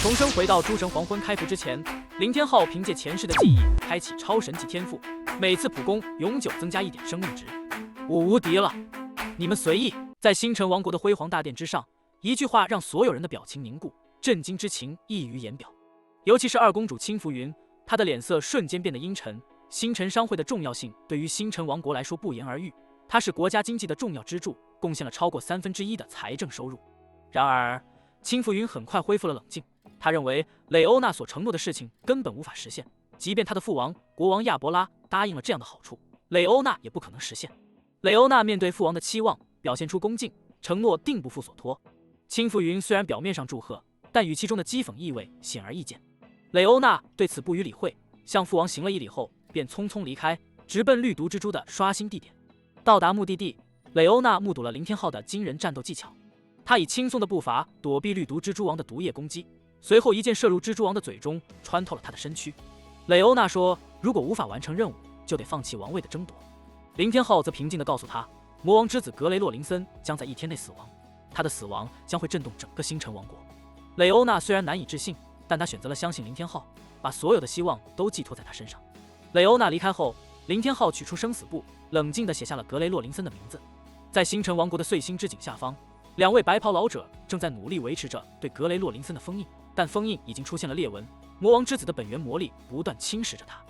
重生回到诸神黄昏开服之前，林天昊凭借前世的记忆开启超神级天赋，每次普攻永久增加1点生命值。我无敌了，你们随意。在星辰王国的辉煌大殿之上，一句话让所有人的表情凝固，震惊之情溢于言表。尤其是二公主青浮云，她的脸色瞬间变得阴沉。星辰商会的重要性对于星辰王国来说不言而喻，它是国家经济的重要支柱，贡献了超过1/3的财政收入。然而，青浮云很快恢复了冷静，他认为蕾欧娜所承诺的事情根本无法实现，即便他的父王国王亚伯拉答应了这样的好处，蕾欧娜也不可能实现。蕾欧娜面对父王的期望，表现出恭敬，承诺定不负所托。青浮云虽然表面上祝贺，但语气中的讥讽意味显而易见。蕾欧娜对此不予理会，向父王行了一礼后，便匆匆离开，直奔绿毒蜘蛛的刷新地点。到达目的地，蕾欧娜目睹了林天昊的惊人战斗技巧，他以轻松的步伐躲避绿毒蜘蛛王的毒液攻击，随后一箭射入蜘蛛王的嘴中，穿透了他的身躯。蕾欧娜说，如果无法完成任务，就得放弃王位的争夺。林天昊则平静地告诉他，魔王之子格雷洛林森将在1天内死亡，他的死亡将会震动整个星辰王国。蕾欧娜虽然难以置信，但她选择了相信林天昊，把所有的希望都寄托在他身上。蕾欧娜离开后，林天昊取出生死簿，冷静地写下了格雷洛林森的名字。在星辰王国的碎星之井下方，2位白袍老者正在努力维持着对格雷洛林森的封印，但封印已经出现了裂纹，魔王之子的本源魔力不断侵蚀着他。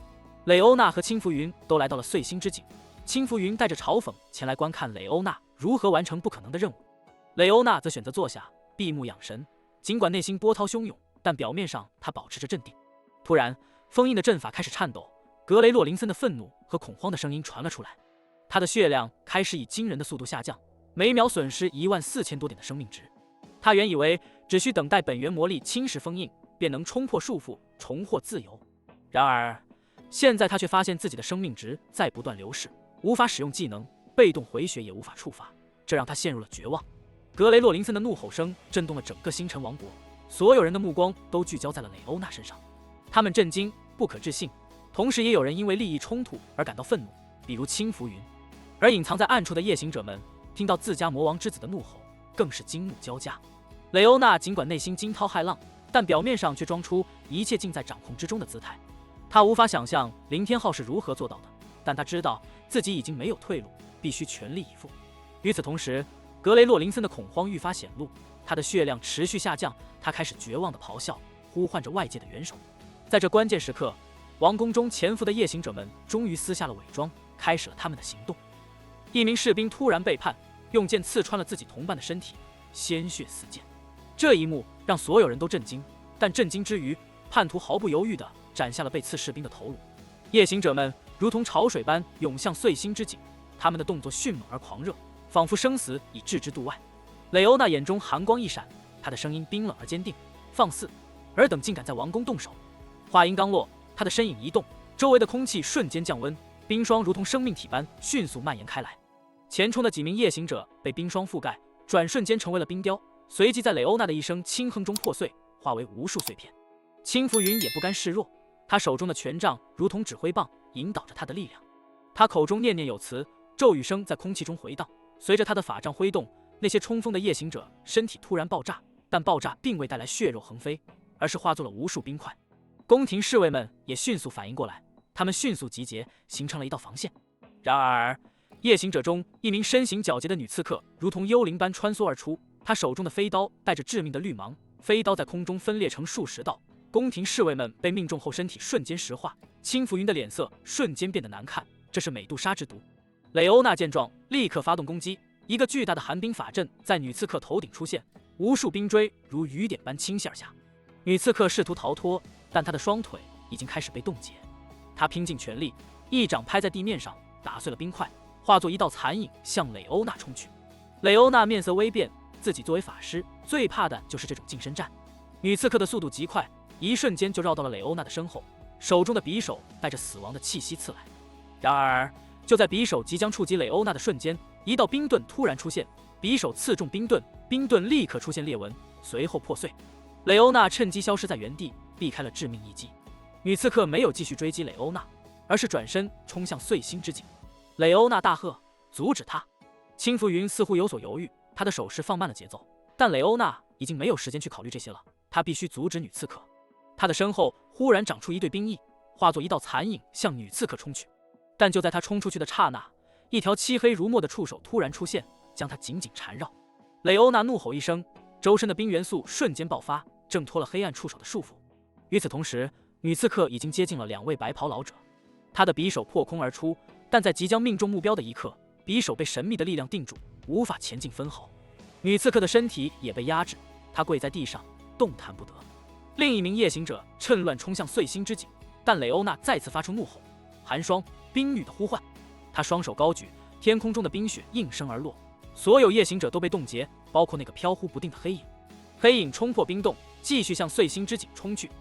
蕾欧娜和青浮云都来到了碎星之井，青浮云带着嘲讽前来观看蕾欧娜如何完成不可能的任务。蕾欧娜则选择坐下，闭目养神，尽管内心波涛汹涌，但表面上她保持着镇定。突然，封印的阵法开始颤抖，格雷洛林森的愤怒和恐慌的声音传了出来，他的血量开始以惊人的速度下降，每秒损失14000多点的生命值。他原以为只需等待本源魔力侵蚀封印，便能冲破束缚，重获自由。然而，现在他却发现自己的生命值在不断流逝，无法使用技能，被动回血也无法触发，这让他陷入了绝望。格雷洛林森的怒吼声震动了整个星辰王国，所有人的目光都聚焦在了蕾欧娜身上。他们震惊、不可置信，同时也有人因为利益冲突而感到愤怒，比如青浮云。而隐藏在暗处的夜行者们听到自家魔王之子的怒吼，更是惊怒交加。蕾欧娜尽管内心惊涛骇浪，但表面上却装出一切尽在掌控之中的姿态。她无法想象林天昊是如何做到的，但她知道自己已经没有退路，必须全力以赴。与此同时，格雷洛林森的恐慌愈发显露，他的血量持续下降，他开始绝望地咆哮，呼唤着外界的援手。在这关键时刻，王宫中潜伏的夜行者们终于撕下了伪装，开始了他们的行动。一名士兵突然背叛，用剑刺穿了自己同伴的身体，鲜血四溅。这一幕让所有人都震惊，但震惊之余，叛徒毫不犹豫地斩下了被刺士兵的头颅。夜行者们如同潮水般涌向碎星之井，他们的动作迅猛而狂热，仿佛生死已置之度外。蕾欧娜眼中寒光一闪，她的声音冰冷而坚定，放肆！尔等竟敢在王宫动手！话音刚落，她的身影一动，周围的空气瞬间降温，冰霜如同生命体般迅速蔓延开来。前冲的几名夜行者被冰霜覆盖，转瞬间成为了冰雕，随即在蕾欧娜的一声轻哼中破碎，化为无数碎片。青浮云也不甘示弱，他手中的权杖如同指挥棒，引导着他的力量。他口中念念有词，咒语声在空气中回荡。随着他的法杖挥动，那些冲锋的夜行者身体突然爆炸，但爆炸并未带来血肉横飞，而是化作了无数冰块。宫廷侍卫们也迅速反应过来，他们迅速集结，形成了一道防线。然而，夜行者中一名身形皎洁的女刺客如同幽灵般穿梭而出，她手中的飞刀带着致命的绿芒，飞刀在空中分裂成数十道。宫廷侍卫们被命中后身体瞬间石化，青浮云的脸色瞬间变得难看，这是美杜莎之毒。蕾欧娜见状，立刻发动攻击，一个巨大的寒冰法阵在女刺客头顶出现，无数冰锥如雨点般倾泻而下。女刺客试图逃脱，但她的双腿已经开始被冻结。她拼尽全力，一掌拍在地面上，打碎了冰块，化作一道残影向蕾欧娜冲去。蕾欧娜面色微变，自己作为法师，最怕的就是这种近身战。女刺客的速度极快，一瞬间就绕到了蕾欧娜的身后，手中的匕首带着死亡的气息刺来。然而，就在匕首即将触及蕾欧娜的瞬间，一道冰盾突然出现，匕首刺中冰盾，冰盾立刻出现裂纹，随后破碎。蕾欧娜趁机消失在原地，避开了致命一击。女刺客没有继续追击蕾欧娜，而是转身冲向碎星之井。蕾欧娜大喝：“阻止他！”青浮云似乎有所犹豫，他的手势放慢了节奏，但蕾欧娜已经没有时间去考虑这些了。他必须阻止女刺客。他的身后忽然长出一队兵翼，化作一道残影向女刺客冲去。但就在他冲出去的刹那，一条漆黑如墨的触手突然出现，将他紧紧缠绕。蕾欧娜怒吼一声，周身的冰元素瞬间爆发，挣脱了黑暗触手的束缚。与此同时，女刺客已经接近了2位白袍老者，她的匕首破空而出，但在即将命中目标的一刻，匕首被神秘的力量定住，无法前进分毫。女刺客的身体也被压制，她跪在地上，动弹不得。另一名夜行者趁乱冲向碎星之井，但蕾欧娜再次发出怒吼，寒霜冰女的呼唤。她双手高举，天空中的冰雪应声而落，所有夜行者都被冻结，包括那个飘忽不定的黑影。黑影冲破冰洞，继续向碎星之井冲去。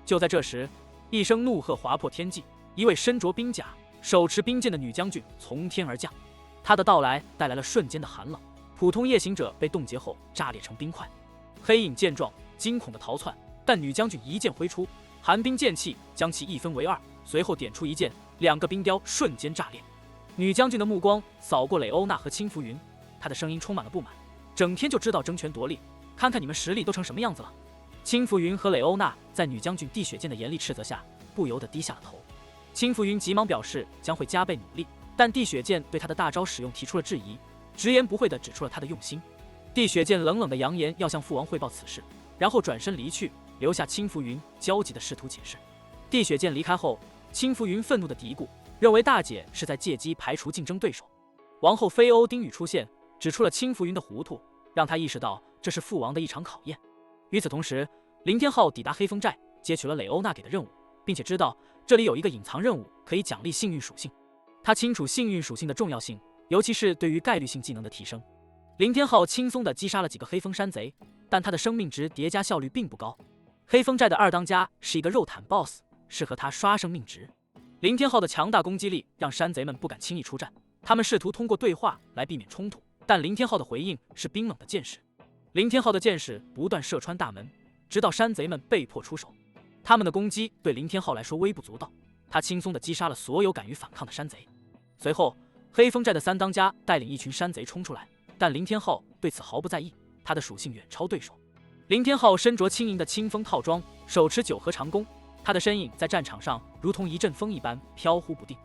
就在这时，一声怒喝划破天际，一位身着冰甲、手持冰剑的女将军从天而降。她的到来带来了瞬间的寒冷，普通夜行者被冻结后炸裂成冰块。黑影见状，惊恐的逃窜，但女将军一剑挥出，寒冰剑气将其一分为二，随后点出一剑，2个冰雕瞬间炸裂。女将军的目光扫过蕾欧娜和青浮云，她的声音充满了不满：整天就知道争权夺利，看看你们实力都成什么样子了。青浮云和蕾欧娜在女将军地雪剑的严厉斥责下，不由得低下了头。青浮云急忙表示将会加倍努力，但地雪剑对他的大招使用提出了质疑，直言不讳地指出了他的用心。地雪剑冷冷地扬言要向父王汇报此事，然后转身离去，留下青浮云焦急地试图解释。地雪剑离开后，青浮云愤怒地嘀咕，认为大姐是在借机排除竞争对手。王后菲欧丁羽出现，指出了青浮云的糊涂，让他意识到这是父王的一场考验。与此同时，林天浩抵达黑风寨，接取了蕾欧娜给的任务，并且知道这里有一个隐藏任务可以奖励幸运属性。他清楚幸运属性的重要性，尤其是对于概率性技能的提升。林天浩轻松地击杀了几个黑风山贼，但他的生命值叠加效率并不高。黑风寨的2当家是一个肉坦 BOSS， 适合他刷生命值。林天浩的强大攻击力让山贼们不敢轻易出战，他们试图通过对话来避免冲突，但林天浩的回应是冰冷的箭矢。林天浩的箭矢不断射穿大门，直到山贼们被迫出手。他们的攻击对林天浩来说微不足道，他轻松地击杀了所有敢于反抗的山贼。随后，黑风寨的3当家带领一群山贼冲出来，但林天浩对此毫不在意，他的属性远超对手。林天浩身着轻盈的清风套装，手持9合长弓，他的身影在战场上如同一阵风一般飘忽不定。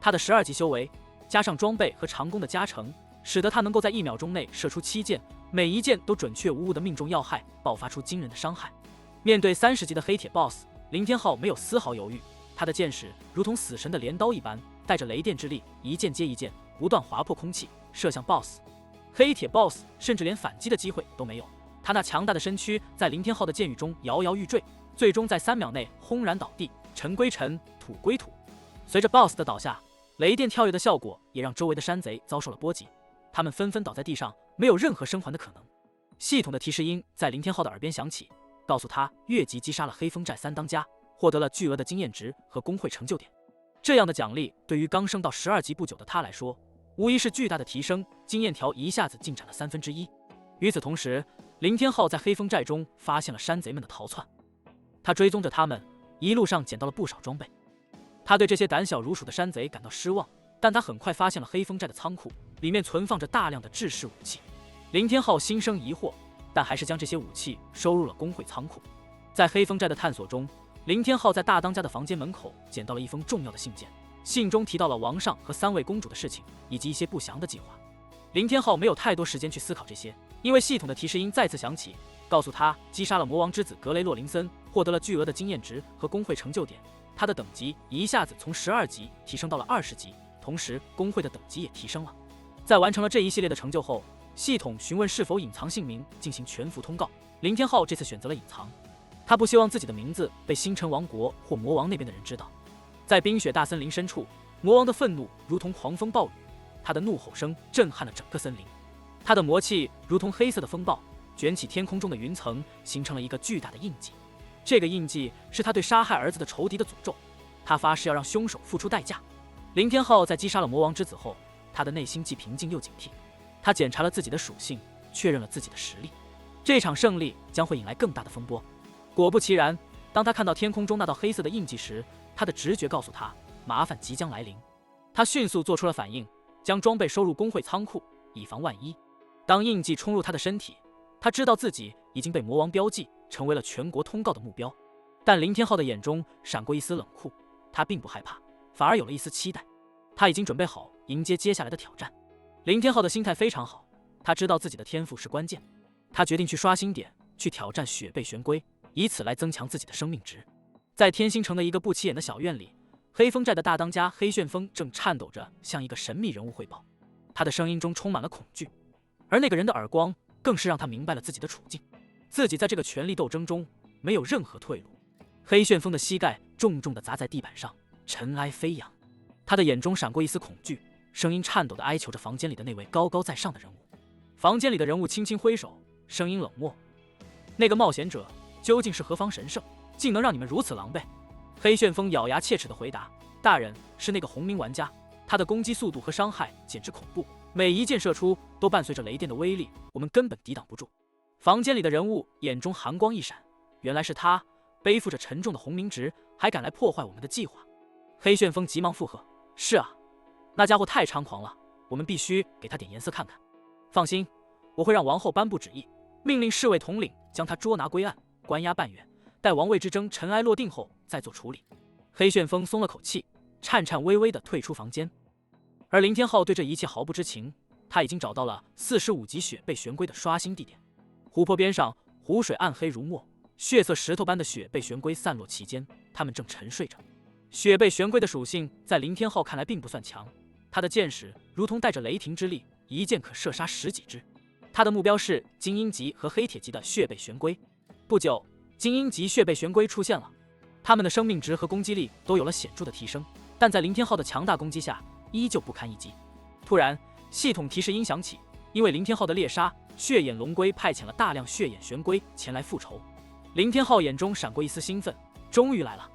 他的12级修为加上装备和长弓的加成，使得他能够在1秒钟内射出7箭，每一箭都准确无误地命中要害，爆发出惊人的伤害。面对30级的黑铁 BOSS， 林天浩没有丝毫犹豫，他的箭矢如同死神的镰刀一般，带着雷电之力，一箭接一箭，不断划破空气，射向 BOSS。黑铁 BOSS 甚至连反击的机会都没有，他那强大的身躯在林天浩的箭雨中摇摇欲坠，最终在3秒内轰然倒地，尘归尘，土归土。随着 BOSS 的倒下，雷电跳跃的效果也让周围的山贼遭受了波及，他们纷纷倒在地上，没有任何生还的可能。系统的提示音在林天浩的耳边响起，告诉他越级击杀了黑风寨3当家，获得了巨额的经验值和工会成就点。这样的奖励对于刚升到12级不久的他来说，无疑是巨大的提升，经验条一下子进展了1/3。与此同时，林天浩在黑风寨中发现了山贼们的逃窜，他追踪着他们，一路上捡到了不少装备。他对这些胆小如鼠的山贼感到失望，但他很快发现了黑风寨的仓库，里面存放着大量的制式武器。林天浩心生疑惑，但还是将这些武器收入了工会仓库。在黑风寨的探索中，林天浩在大当家的房间门口捡到了一封重要的信件，信中提到了王上和3位公主的事情，以及一些不祥的计划。林天浩没有太多时间去思考这些，因为系统的提示音再次响起，告诉他击杀了魔王之子格雷洛林森，获得了巨额的经验值和工会成就点，他的等级一下子从12级提升到了20级，同时工会的等级也提升了。在完成了这一系列的成就后，系统询问是否隐藏姓名进行全服通告。林天浩这次选择了隐藏，他不希望自己的名字被星辰王国或魔王那边的人知道。在冰雪大森林深处，魔王的愤怒如同狂风暴雨，他的怒吼声震撼了整个森林。他的魔气如同黑色的风暴，卷起天空中的云层，形成了一个巨大的印记。这个印记是他对杀害儿子的仇敌的诅咒，他发誓要让凶手付出代价。林天浩在击杀了魔王之子后，他的内心既平静又警惕。他检查了自己的属性，确认了自己的实力。这场胜利将会引来更大的风波。果不其然，当他看到天空中那道黑色的印记时，他的直觉告诉他麻烦即将来临。他迅速做出了反应，将装备收入工会仓库，以防万一。当印记冲入他的身体，他知道自己已经被魔王标记，成为了全国通告的目标。但林天浩的眼中闪过一丝冷酷，他并不害怕，反而有了一丝期待。他已经准备好迎接接下来的挑战。林天浩的心态非常好，他知道自己的天赋是关键，他决定去刷新点，去挑战雪背玄龟，以此来增强自己的生命值。在天星城的一个不起眼的小院里，黑风寨的大当家黑旋风正颤抖着向一个神秘人物汇报，他的声音中充满了恐惧，而那个人的耳光更是让他明白了自己的处境，自己在这个权力斗争中没有任何退路。黑旋风的膝盖重重地砸在地板上，尘埃飞扬，他的眼中闪过一丝恐惧，声音颤抖地哀求着房间里的那位高高在上的人物。房间里的人物轻轻挥手，声音冷漠：“那个冒险者究竟是何方神圣，竟能让你们如此狼狈？”黑旋风咬牙切齿地回答：“大人，是那个红名玩家，他的攻击速度和伤害简直恐怖，每一箭射出都伴随着雷电的威力，我们根本抵挡不住。”房间里的人物眼中寒光一闪，原来是他，背负着沉重的红名值，还敢来破坏我们的计划。黑旋风急忙附和：“是啊，那家伙太猖狂了，我们必须给他点颜色看看。放心，我会让王后颁布旨意，命令侍卫统领将他捉拿归案，关押半月，待王位之争尘埃落定后再做处理。”黑旋风松了口气，颤颤巍巍地退出房间。而林天浩对这一切毫不知情，他已经找到了45级雪背玄龟的刷新地点。湖泊边上，湖水暗黑如墨，血色石头般的雪背玄龟散落其间，它们正沉睡着。雪背玄龟的属性在林天浩看来并不算强，他的箭矢如同带着雷霆之力，一箭可射杀10几只。他的目标是精英级和黑铁级的血背玄龟。不久，精英级血背玄龟出现了，它们的生命值和攻击力都有了显著的提升，但在林天浩的强大攻击下，依旧不堪一击。突然，系统提示音响起，因为林天浩的猎杀，血眼龙龟派遣了大量血眼玄龟前来复仇。林天浩眼中闪过一丝兴奋，终于来了！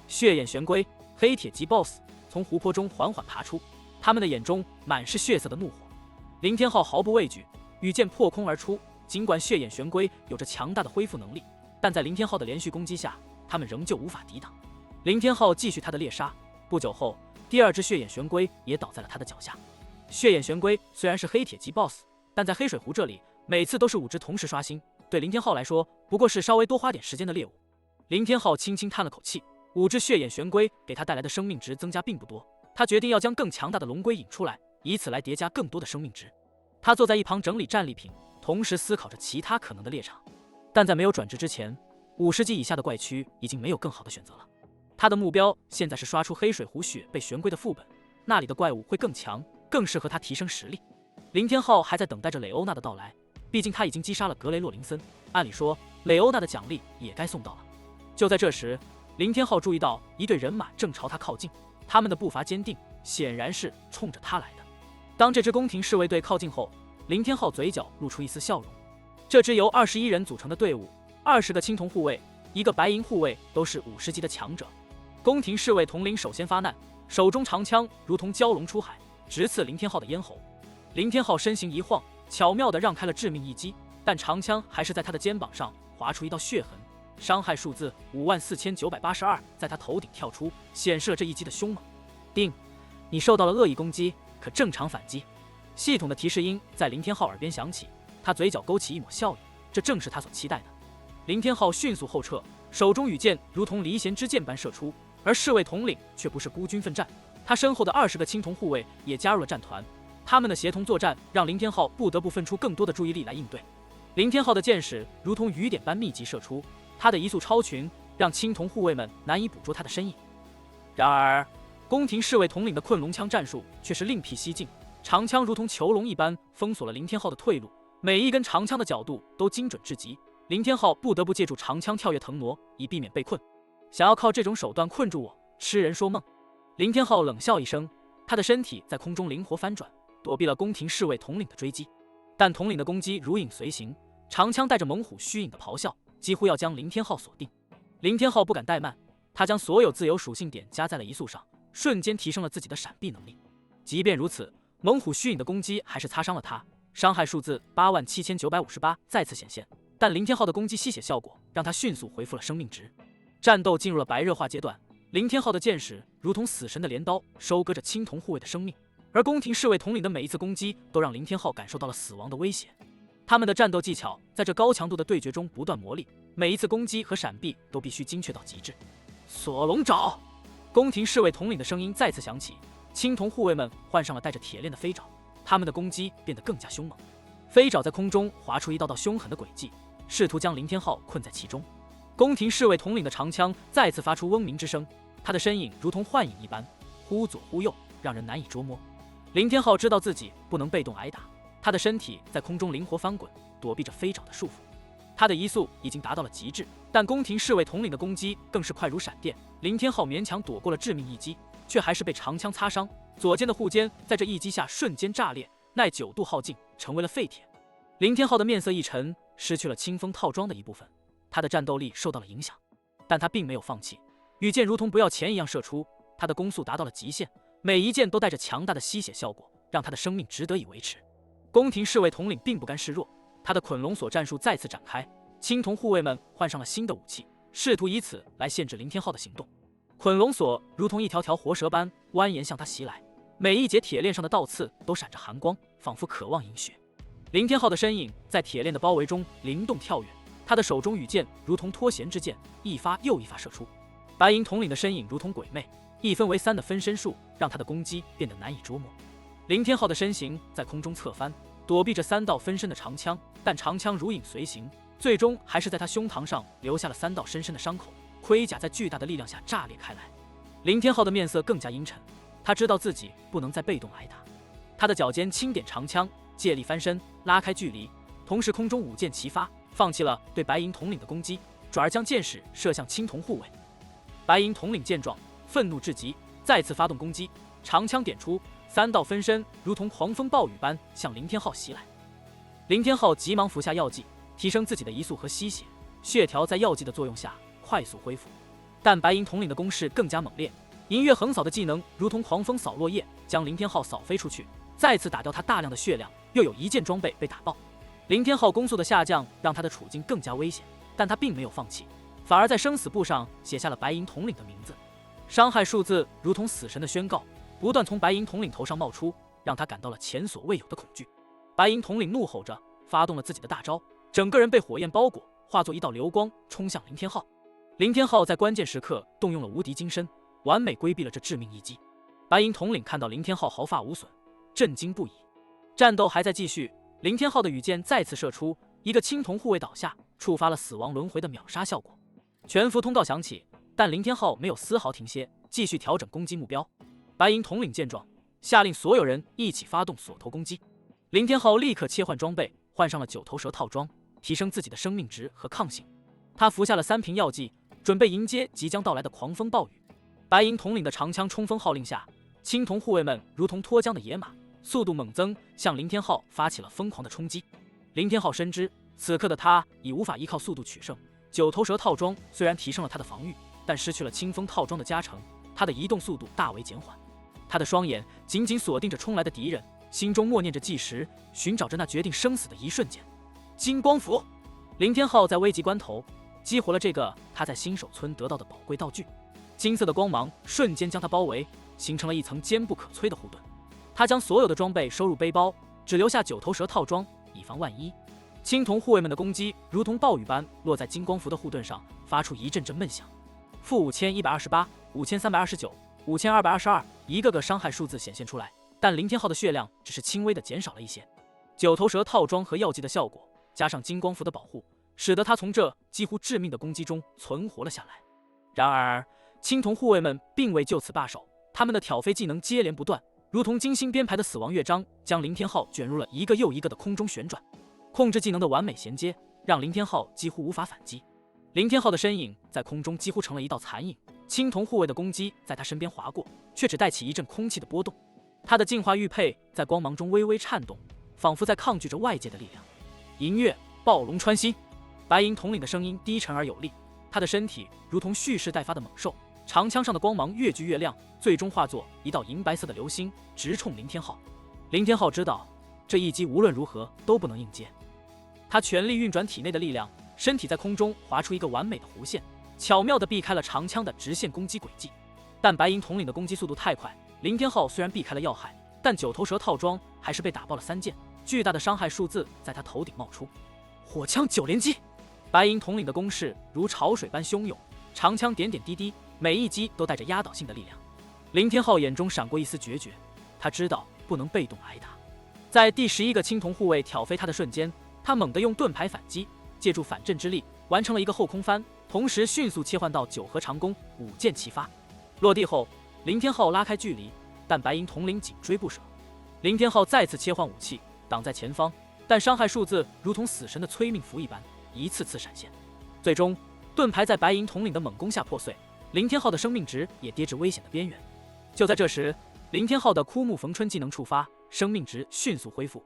血眼玄龟，黑铁级 BOSS 从湖泊中缓缓爬出，他们的眼中满是血色的怒火。林天浩毫不畏惧，羽箭破空而出。尽管血眼玄龟有着强大的恢复能力，但在林天浩的连续攻击下，他们仍旧无法抵挡。林天浩继续他的猎杀，不久后，第二只血眼玄龟也倒在了他的脚下。血眼玄龟虽然是黑铁级 BOSS， 但在黑水湖这里，每次都是5只同时刷新，对林天浩来说不过是稍微多花点时间的猎物。林天浩轻轻叹了口气，5只血眼玄龟给他带来的生命值增加并不多，他决定要将更强大的龙龟引出来，以此来叠加更多的生命值。他坐在一旁整理战利品，同时思考着其他可能的猎场。但在没有转职之前，50级以下的怪区已经没有更好的选择了。他的目标现在是刷出黑水湖雪背玄龟的副本，那里的怪物会更强，更适合他提升实力。林天浩还在等待着蕾欧娜的到来，毕竟他已经击杀了格雷洛林森，按理说蕾欧娜的奖励也该送到了。就在这时，林天浩注意到一队人马正朝他靠近，他们的步伐坚定，显然是冲着他来的。当这支宫廷侍卫队靠近后，林天浩嘴角露出一丝笑容。这支由21人组成的队伍，20个青铜护卫，1个白银护卫，都是50级的强者。宫廷侍卫统领首先发难，手中长枪如同蛟龙出海，直刺林天浩的咽喉。林天浩身形一晃，巧妙地让开了致命一击，但长枪还是在他的肩膀上划出一道血痕，伤害数字54982在他头顶跳出，显示了这一击的凶猛。定，你受到了恶意攻击，可正常反击。系统的提示音在林天浩耳边响起，他嘴角勾起一抹笑意，这正是他所期待的。林天浩迅速后撤，手中羽箭如同离弦之箭般射出，而侍卫统领却不是孤军奋战，他身后的20个青铜护卫也加入了战团。他们的协同作战让林天浩不得不分出更多的注意力来应对。林天浩的箭矢如同雨点般密集射出，他的移速超群让青铜护卫们难以捕捉他的身影。然而，宫廷侍卫统领的困龙枪战术却是另辟蹊径，长枪如同囚笼一般封锁了林天浩的退路，每一根长枪的角度都精准至极。林天浩不得不借助长枪跳跃腾挪，以避免被困。想要靠这种手段困住我，痴人说梦。林天浩冷笑一声，他的身体在空中灵活翻转，躲避了宫廷侍卫统领的追击。但统领的攻击如影随形，长枪带着猛虎虚影的咆哮，几乎要将林天浩锁定。林天浩不敢怠慢，他将所有自由属性点加在了移速上，瞬间提升了自己的闪避能力。即便如此，猛虎虚影的攻击还是擦伤了他，伤害数字87958再次显现，但林天浩的攻击吸血效果让他迅速恢复了生命值。战斗进入了白热化阶段，林天浩的箭矢如同死神的镰刀，收割着青铜护卫的生命，而宫廷侍卫统领的每一次攻击都让林天浩感受到了死亡的威胁。他们的战斗技巧在这高强度的对决中不断磨砺，每一次攻击和闪避都必须精确到极致。锁龙爪，宫廷侍卫统领的声音再次响起，青铜护卫们换上了带着铁链的飞爪，他们的攻击变得更加凶猛。飞爪在空中划出一道道凶狠的轨迹，试图将林天浩困在其中。宫廷侍卫统领的长枪再次发出嗡鸣之声，他的身影如同幻影一般，忽左忽右，让人难以捉摸。林天浩知道自己不能被动挨打，他的身体在空中灵活翻滚，躲避着飞爪的束缚。他的移速已经达到了极致，但宫廷侍卫统领的攻击更是快如闪电。林天浩勉强躲过了致命一击，却还是被长枪擦伤，左肩的护肩在这一击下瞬间炸裂，耐9度耗尽，成为了废铁。林天浩的面色一沉，失去了清风套装的一部分，他的战斗力受到了影响，但他并没有放弃，羽箭如同不要钱一样射出，他的攻速达到了极限，每一箭都带着强大的吸血效果，让他的生命值得以维持。宫廷侍卫统领并不甘示弱，他的捆龙锁战术再次展开，青铜护卫们换上了新的武器，试图以此来限制林天浩的行动。捆龙锁如同一条条活蛇般蜿蜒向他袭来，每一节铁链上的倒刺都闪着寒光，仿佛渴望饮血。林天浩的身影在铁链的包围中灵动跳跃，他的手中羽箭如同脱弦之箭，一发又一发射出。白银统领的身影如同鬼魅，一分为3的分身术让他的攻击变得难以捉摸。林天浩的身形在空中侧翻，躲避着3道分身的长枪，但长枪如影随形，最终还是在他胸膛上留下了3道深深的伤口，盔甲在巨大的力量下炸裂开来。林天浩的面色更加阴沉，他知道自己不能再被动挨打，他的脚尖轻点长枪，借力翻身拉开距离，同时空中舞剑齐发，放弃了对白银统领的攻击，转而将箭矢射向青铜护卫。白银统领见状愤怒至极，再次发动攻击，长枪点出，3道分身如同狂风暴雨般向林天浩袭来。林天浩急忙服下药剂，提升自己的移速和吸血，血条在药剂的作用下快速恢复。但白银统领的攻势更加猛烈，银月横扫的技能如同狂风扫落叶，将林天浩扫飞出去，再次打掉他大量的血量，又有一件装备被打爆。林天浩攻速的下降让他的处境更加危险，但他并没有放弃，反而在生死簿上写下了白银统领的名字。伤害数字如同死神的宣告，不断从白银统领头上冒出，让他感到了前所未有的恐惧。白银统领怒吼着发动了自己的大招，整个人被火焰包裹，化作一道流光冲向林天浩。林天浩在关键时刻动用了无敌金身，完美规避了这致命一击。白银统领看到林天浩毫发无损，震惊不已。战斗还在继续，林天浩的羽箭再次射出，一个青铜护卫倒下，触发了死亡轮回的秒杀效果。全服通道响起，但林天浩没有丝毫停歇，继续调整攻击目标。白银统领见状，下令所有人一起发动锁头攻击。林天浩立刻切换装备，换上了9头蛇套装，提升自己的生命值和抗性。他服下了3瓶药剂，准备迎接即将到来的狂风暴雨。白银统领的长枪冲锋号令下，青铜护卫们如同脱缰的野马，速度猛增，向林天浩发起了疯狂的冲击。林天浩深知此刻的他已无法依靠速度取胜，9头蛇套装虽然提升了他的防御，但失去了清风套装的加成，他的移动速度大为减缓。他的双眼紧紧锁定着冲来的敌人，心中默念着计时，寻找着那决定生死的一瞬间。金光斧，林天浩在危急关头激活了这个他在新手村得到的宝贵道具，金色的光芒瞬间将他包围，形成了一层坚不可摧的护盾。他将所有的装备收入背包，只留下9头蛇套装，以防万一。青铜护卫们的攻击如同暴雨般落在金光符的护盾上，发出一阵阵闷响。-5128、5329、5222，一个个伤害数字显现出来，但林天浩的血量只是轻微的减少了一些。9头蛇套装和药剂的效果，加上金光符的保护，使得他从这几乎致命的攻击中存活了下来。然而，青铜护卫们并未就此罢手，他们的挑飞技能接连不断，如同精心编排的死亡乐章，将林天浩卷入了一个又一个的空中旋转。控制技能的完美衔接，让林天浩几乎无法反击。林天浩的身影在空中几乎成了一道残影，青铜护卫的攻击在他身边划过，却只带起一阵空气的波动。他的净化玉佩在光芒中微微颤动，仿佛在抗拒着外界的力量。银月暴龙穿心，白银统领的声音低沉而有力，他的身体如同蓄势待发的猛兽，长枪上的光芒越聚越亮，最终化作一道银白色的流星，直冲林天浩。林天浩知道这一击无论如何都不能应接，他全力运转体内的力量，身体在空中划出一个完美的弧线，巧妙地避开了长枪的直线攻击轨迹。但白银统领的攻击速度太快，林天浩虽然避开了要害，但9头蛇套装还是被打爆了3件，巨大的伤害数字在他头顶冒出。火枪9连击，白银统领的攻势如潮水般汹涌，长枪点点滴滴，每一击都带着压倒性的力量。林天浩眼中闪过一丝决绝，他知道不能被动挨打。在第11个青铜护卫挑飞他的瞬间，他猛地用盾牌反击，借助反震之力完成了一个后空翻，同时迅速切换到9合长弓，舞剑齐发。落地后，林天浩拉开距离，但白银统领紧追不舍。林天浩再次切换武器挡在前方，但伤害数字如同死神的催命符一般，一次次闪现。最终，盾牌在白银统领的猛攻下破碎，林天浩的生命值也跌至危险的边缘。就在这时，林天浩的枯木逢春技能触发，生命值迅速恢复。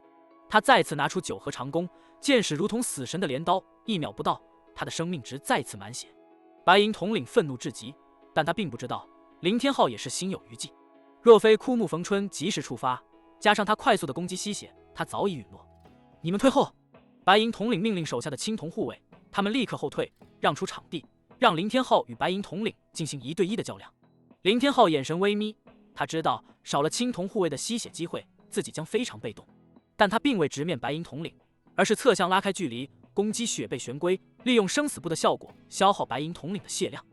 他再次拿出9合长弓，剑矢如同死神的镰刀，1秒不到，他的生命值再次满血。白银统领愤怒至极，但他并不知道林天浩也是心有余悸。若非枯木逢春及时触发，加上他快速的攻击吸血，他早已陨落。你们退后！白银统领命令手下的青铜护卫，他们立刻后退，让出场地，让林天浩与白银统领进行1对1的较量。林天浩眼神微眯，他知道少了青铜护卫的吸血机会，自己将非常被动。但他并未直面白银统领，而是侧向拉开距离，攻击雪背玄龟，利用生死簿的效果消耗白银统领的血量。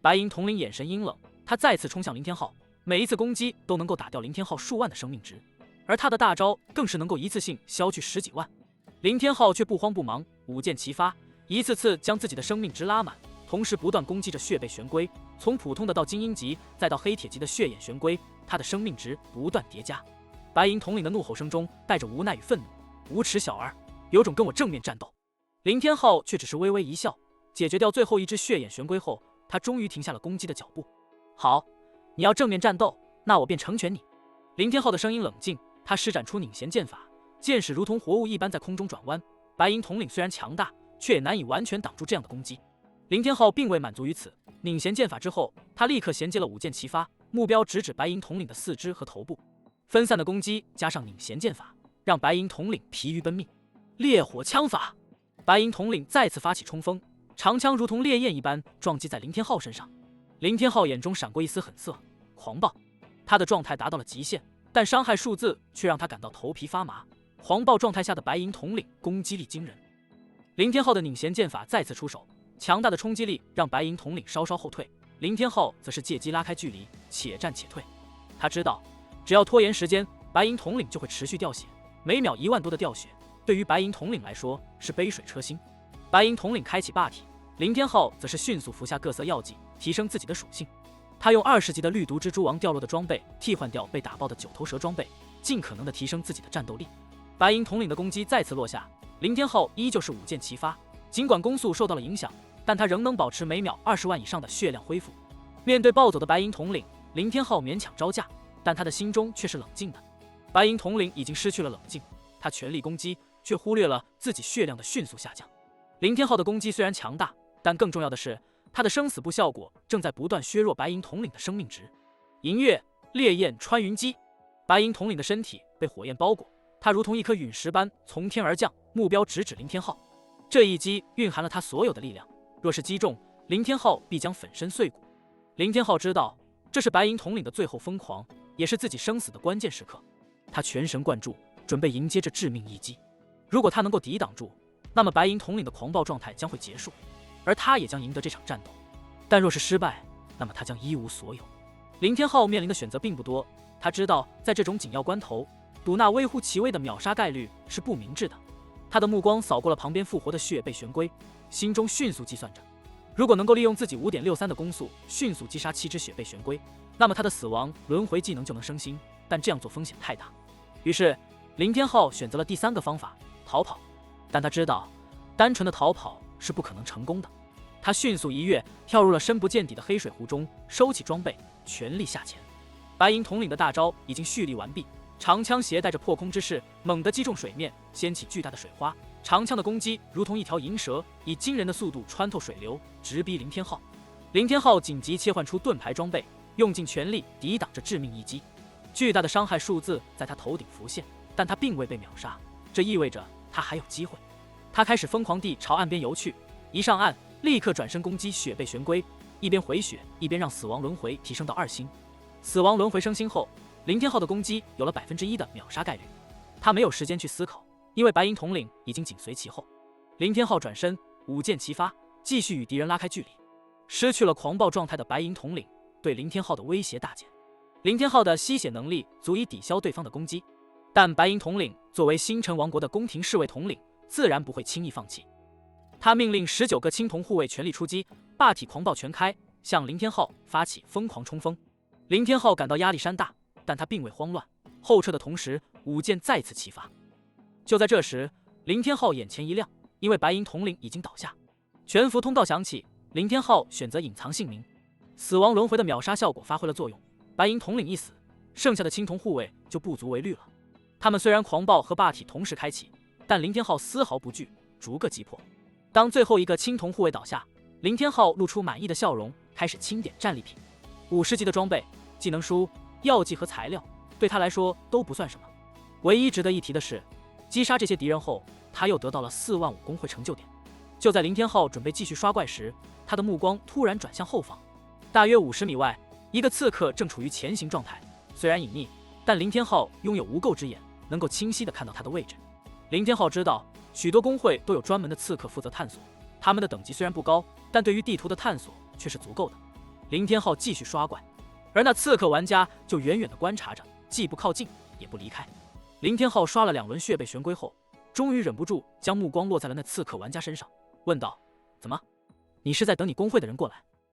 白银统领眼神阴冷，他再次冲向林天浩，每一次攻击都能够打掉林天浩数万的生命值，而他的大招更是能够一次性消去10几万。林天浩却不慌不忙，舞剑齐发，一次次将自己的生命值拉满，同时不断攻击着血背玄龟，从普通的到精英级，再到黑铁级的血眼玄龟，他的生命值不断叠加。白银统领的怒吼声中带着无奈与愤怒，无耻小儿，有种跟我正面战斗。林天浩却只是微微一笑，解决掉最后一只血眼玄龟后，他终于停下了攻击的脚步。好，你要正面战斗，那我便成全你。林天浩的声音冷静，他施展出拧弦剑法，剑矢如同活物一般在空中转弯。白银统领虽然强大，却也难以完全挡住这样的攻击。林天浩并未满足于此，拧弦剑法之后，他立刻衔接了舞剑齐发，目标直指白银统领的四肢和头部。分散的攻击加上拧弦剑法，让白银统领疲于奔命。烈火枪法，白银统领再次发起冲锋，长枪如同烈焰一般撞击在林天浩身上。林天浩眼中闪过一丝狠色，狂暴。他的状态达到了极限，但伤害数字却让他感到头皮发麻。狂暴状态下的白银统领攻击力惊人。林天浩的拧弦剑法再次出手，强大的冲击力让白银统领稍稍后退，林天浩则是借机拉开距离，且战且退。他知道只要拖延时间，白银统领就会持续掉血，每秒1万多的掉血，对于白银统领来说是杯水车薪。白银统领开启霸体，林天浩则是迅速服下各色药剂，提升自己的属性。他用20级的绿毒蜘蛛王掉落的装备替换掉被打爆的9头蛇装备，尽可能的提升自己的战斗力。白银统领的攻击再次落下，林天浩依旧是舞剑齐发，尽管攻速受到了影响，但他仍能保持每秒20万以上的血量恢复。面对暴走的白银统领，林天浩勉强招架，但他的心中却是冷静的。白银统领已经失去了冷静，他全力攻击，却忽略了自己血量的迅速下降。林天浩的攻击虽然强大，但更重要的是，他的生死簿效果正在不断削弱白银统领的生命值。银月烈焰穿云击，白银统领的身体被火焰包裹，他如同一颗陨石般从天而降，目标直指林天浩。这一击蕴含了他所有的力量，若是击中，林天浩必将粉身碎骨。林天浩知道，这是白银统领的最后疯狂，也是自己生死的关键时刻。他全神贯注，准备迎接这致命一击。如果他能够抵挡住，那么白银统领的狂暴状态将会结束，而他也将赢得这场战斗。但若是失败，那么他将一无所有。林天浩面临的选择并不多，他知道在这种紧要关头，赌那微乎其微的秒杀概率是不明智的。他的目光扫过了旁边复活的血背玄龟，心中迅速计算着，如果能够利用自己5.63的攻速迅速击杀7只血背玄龟，那么他的死亡轮回技能就能升星，但这样做风险太大。于是林天浩选择了第3个方法，逃跑。但他知道单纯的逃跑是不可能成功的。他迅速一跃，跳入了深不见底的黑水湖中，收起装备，全力下潜。白银统领的大招已经蓄力完毕，长枪携带着破空之势，猛地击中水面，掀起巨大的水花。长枪的攻击如同一条银蛇，以惊人的速度穿透水流，直逼林天浩。林天浩紧急切换出盾牌装备，用尽全力抵挡着致命一击。巨大的伤害数字在他头顶浮现，但他并未被秒杀，这意味着他还有机会。他开始疯狂地朝岸边游去，一上岸立刻转身攻击血背玄龟，一边回血一边让死亡轮回提升到2星。死亡轮回升星后，林天浩的攻击有了1%的秒杀概率。他没有时间去思考，因为白银统领已经紧随其后。林天浩转身，舞剑齐发，继续与敌人拉开距离。失去了狂暴状态的白银统领对林天浩的威胁大减。林天浩的吸血能力足以抵消对方的攻击，但白银统领作为星辰王国的宫廷侍卫统领，自然不会轻易放弃。他命令19个青铜护卫全力出击，霸体狂暴全开，向林天浩发起疯狂冲锋。林天浩感到压力山大，但他并未慌乱，后撤的同时，舞剑再次齐发。就在这时，林天浩眼前一亮，因为白银统领已经倒下。全服通道响起，林天浩选择隐藏姓名，死亡轮回的秒杀效果发挥了作用。白银统领一死，剩下的青铜护卫就不足为虑了。他们虽然狂暴和霸体同时开启，但林天浩丝毫不惧，逐个击破。当最后一个青铜护卫倒下，林天浩露出满意的笑容，开始清点战利品。50级的装备、技能书、药剂和材料，对他来说都不算什么。唯一值得一提的是，击杀这些敌人后，他又得到了45000工会成就点。就在林天浩准备继续刷怪时，他的目光突然转向后方，大约50米外，一个刺客正处于前行状态。虽然隐匿，但林天浩拥有无垢之眼，能够清晰地看到他的位置。林天浩知道，许多工会都有专门的刺客负责探索，他们的等级虽然不高，但对于地图的探索却是足够的。林天浩继续刷怪，而那刺客玩家就远远地观察着，既不靠近，也不离开。林天浩刷了2轮血背玄龟后，终于忍不住将目光落在了那刺客玩家身上，问道：“怎么？你是在等你工会的人过来？”